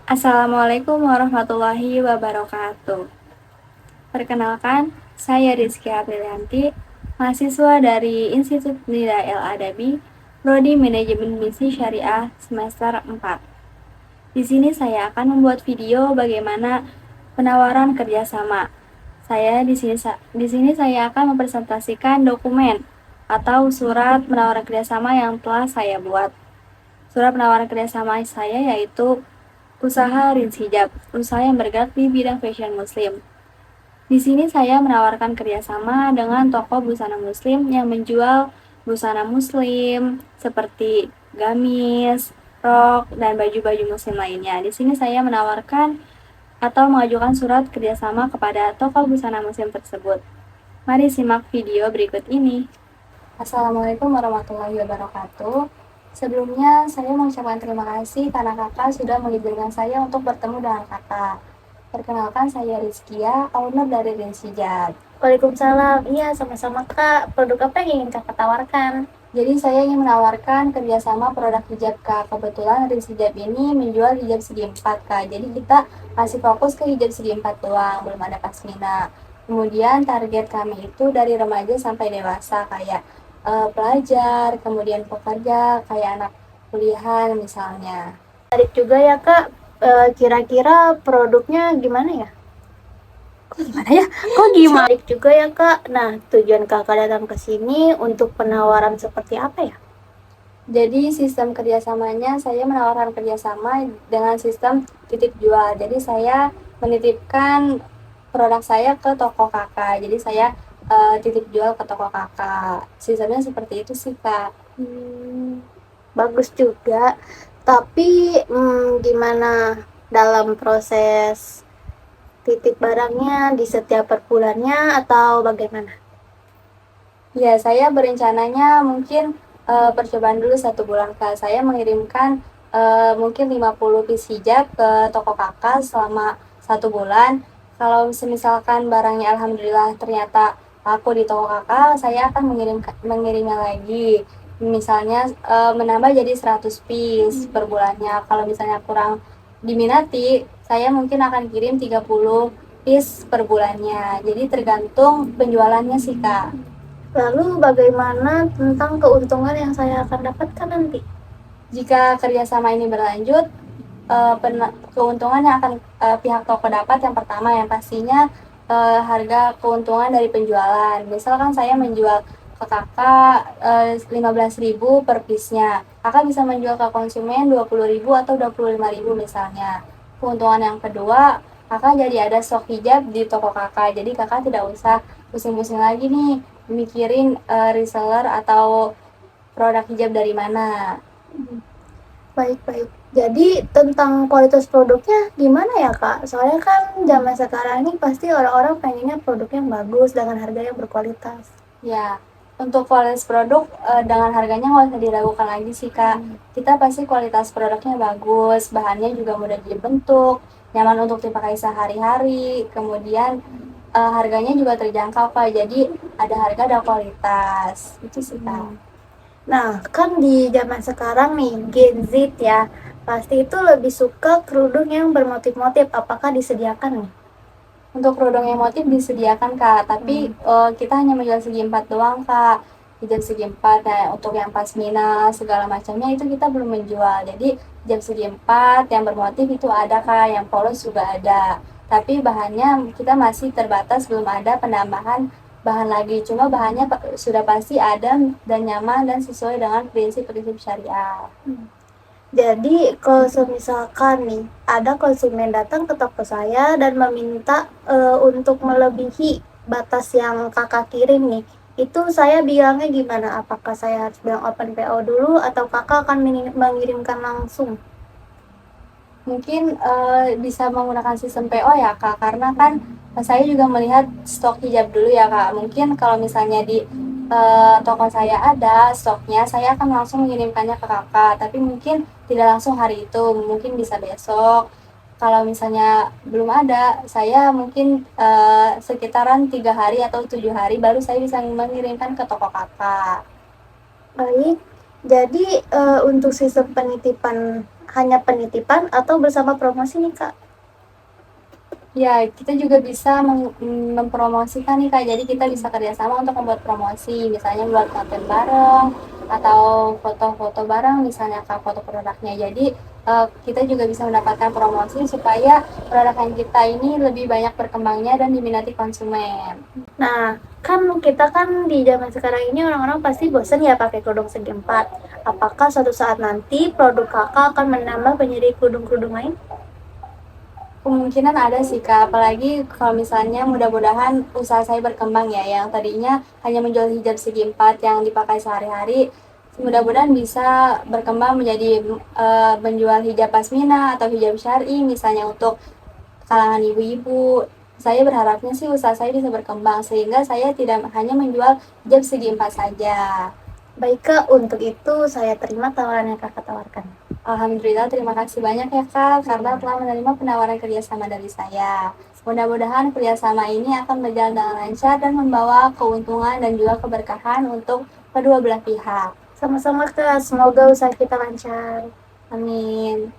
Assalamualaikum warahmatullahi wabarakatuh. Perkenalkan, saya Rizky Aprilianti, mahasiswa dari Institut Nida El Adabi, Prodi Manajemen Misi Syariah semester 4. Di sini saya akan membuat video bagaimana penawaran kerjasama. Di sini saya akan mempresentasikan dokumen atau surat penawaran kerjasama yang telah saya buat. Surat penawaran kerjasama saya yaitu usaha Rins Hijab, usaha yang bergerak di bidang fashion muslim. Di sini saya menawarkan kerjasama dengan toko busana muslim yang menjual busana muslim seperti gamis, rok, dan baju-baju muslim lainnya. Di sini saya menawarkan atau mengajukan surat kerjasama kepada toko busana muslim tersebut. Mari simak video berikut ini. Assalamualaikum warahmatullahi wabarakatuh. Sebelumnya, saya mengucapkan terima kasih karena kakak sudah mengizinkan saya untuk bertemu dengan kakak. Perkenalkan, saya Rizkia, owner dari Rins Hijab. Waalaikumsalam. Iya, sama-sama Kak. Produk apa yang ingin Kakak tawarkan? Jadi saya ingin menawarkan kerjasama produk hijab Kak. Kebetulan Rins Hijab ini menjual hijab segi 4 Kak. Jadi kita masih fokus ke hijab segi 4 doang, belum ada pasmina. Kemudian target kami itu dari remaja sampai dewasa kayak pelajar, kemudian pekerja, kayak anak kuliahan misalnya. Menarik juga ya Kak. Kira-kira produknya gimana ya? Kok gimana? Menarik juga ya Kak. Nah, tujuan Kakak datang ke sini untuk penawaran seperti apa ya? Jadi sistem kerjasamanya saya menawarkan kerjasama dengan sistem titip jual. Jadi saya menitipkan produk saya ke toko kakak. Jadi saya titip jual ke toko kakak. Sistemnya seperti itu sih kak. Bagus juga. Tapi gimana dalam proses titip barangnya di setiap per bulannya atau bagaimana? Ya saya berencananya mungkin percobaan dulu 1 bulan kak. Saya mengirimkan mungkin 50 piece hijab ke toko kakak selama 1 bulan. Kalau misalkan barangnya alhamdulillah ternyata laku di toko kakak, saya akan mengirimnya lagi. Misalnya menambah jadi 100 piece per bulannya. Kalau misalnya kurang diminati, saya mungkin akan kirim 30 piece per bulannya. Jadi tergantung penjualannya sih kak. Lalu bagaimana tentang keuntungan yang saya akan dapatkan nanti? Jika kerjasama ini berlanjut, keuntungan yang akan pihak toko dapat yang pertama yang pastinya harga keuntungan dari penjualan. Misalkan saya menjual ke kakak 15.000 per piece-nya, kakak bisa menjual ke konsumen 20.000 atau 25.000 misalnya. Keuntungan yang kedua, kakak jadi ada stok hijab di toko kakak, jadi kakak tidak usah pusing-pusing lagi nih mikirin reseller atau produk hijab dari mana. Baik-baik. Jadi tentang kualitas produknya gimana ya Kak? Soalnya kan zaman sekarang ini pasti orang-orang pengennya produk yang bagus dengan harga yang berkualitas. Ya, untuk kualitas produk dengan harganya nggak usah diragukan lagi sih kak. Kita pasti kualitas produknya bagus, bahannya juga mudah dibentuk, nyaman untuk dipakai sehari-hari, kemudian harganya juga terjangkau kak. Jadi ada harga ada kualitas, itu sih kak. Nah, kan di zaman sekarang nih, Gen Z ya, pasti itu lebih suka kerudung yang bermotif-motif. Apakah disediakan nih? Untuk kerudung yang motif disediakan kak, tapi kita hanya menjual segi 4 doang kak. Hijab segi 4, nah untuk yang pasmina segala macamnya itu kita belum menjual. Jadi hijab segi 4 yang bermotif itu ada kak, yang polos juga ada. Tapi bahannya kita masih terbatas, belum ada penambahan bahan lagi. Cuma bahannya sudah pasti ada dan nyaman dan sesuai dengan prinsip-prinsip syariah. Jadi kalau misalkan nih ada konsumen datang ke toko saya dan meminta untuk melebihi batas yang kakak kirim nih, itu saya bilangnya gimana? Apakah saya harus bilang open PO dulu atau kakak akan mengirimkan langsung? Mungkin bisa menggunakan sistem PO ya kak, karena kan saya juga melihat stok hijab dulu ya kak. Mungkin kalau misalnya di toko saya ada stoknya, saya akan langsung mengirimkannya ke kakak, tapi mungkin tidak langsung hari itu, mungkin bisa besok. Kalau misalnya belum ada, saya mungkin sekitaran 3 hari atau 7 hari baru saya bisa mengirimkan ke toko kakak. Baik, jadi untuk sistem penitipan hanya penitipan atau bersama promosi nih Kak? Ya, kita juga bisa mempromosikan nih Kak. Jadi kita bisa kerjasama untuk membuat promosi, misalnya buat konten bareng atau foto-foto bareng, misalnya Kak, foto produknya. Jadi kita juga bisa mendapatkan promosi supaya produk yang kita ini lebih banyak berkembangnya dan diminati konsumen. Nah, kan kita kan di zaman sekarang ini orang-orang pasti bosan ya pakai kerudung segi empat. Apakah suatu saat nanti produk kakak akan menambah menjadi kerudung-kerudung lain? Kemungkinan ada sih Kak, apalagi kalau misalnya mudah-mudahan usaha saya berkembang ya, yang tadinya hanya menjual hijab segi empat yang dipakai sehari-hari, mudah-mudahan bisa berkembang menjadi menjual hijab pasmina atau hijab syar'i misalnya untuk kalangan ibu-ibu. Saya berharapnya sih usaha saya bisa berkembang sehingga saya tidak hanya menjual hijab segi empat saja. Baik Kak, untuk itu saya terima tawaran yang kakak tawarkan. Alhamdulillah, terima kasih banyak ya Kak karena telah menerima penawaran kerjasama dari saya. Mudah-mudahan kerjasama ini akan berjalan dengan lancar dan membawa keuntungan dan juga keberkahan untuk kedua belah pihak. Sama-sama Kak, semoga usaha kita lancar. Amin.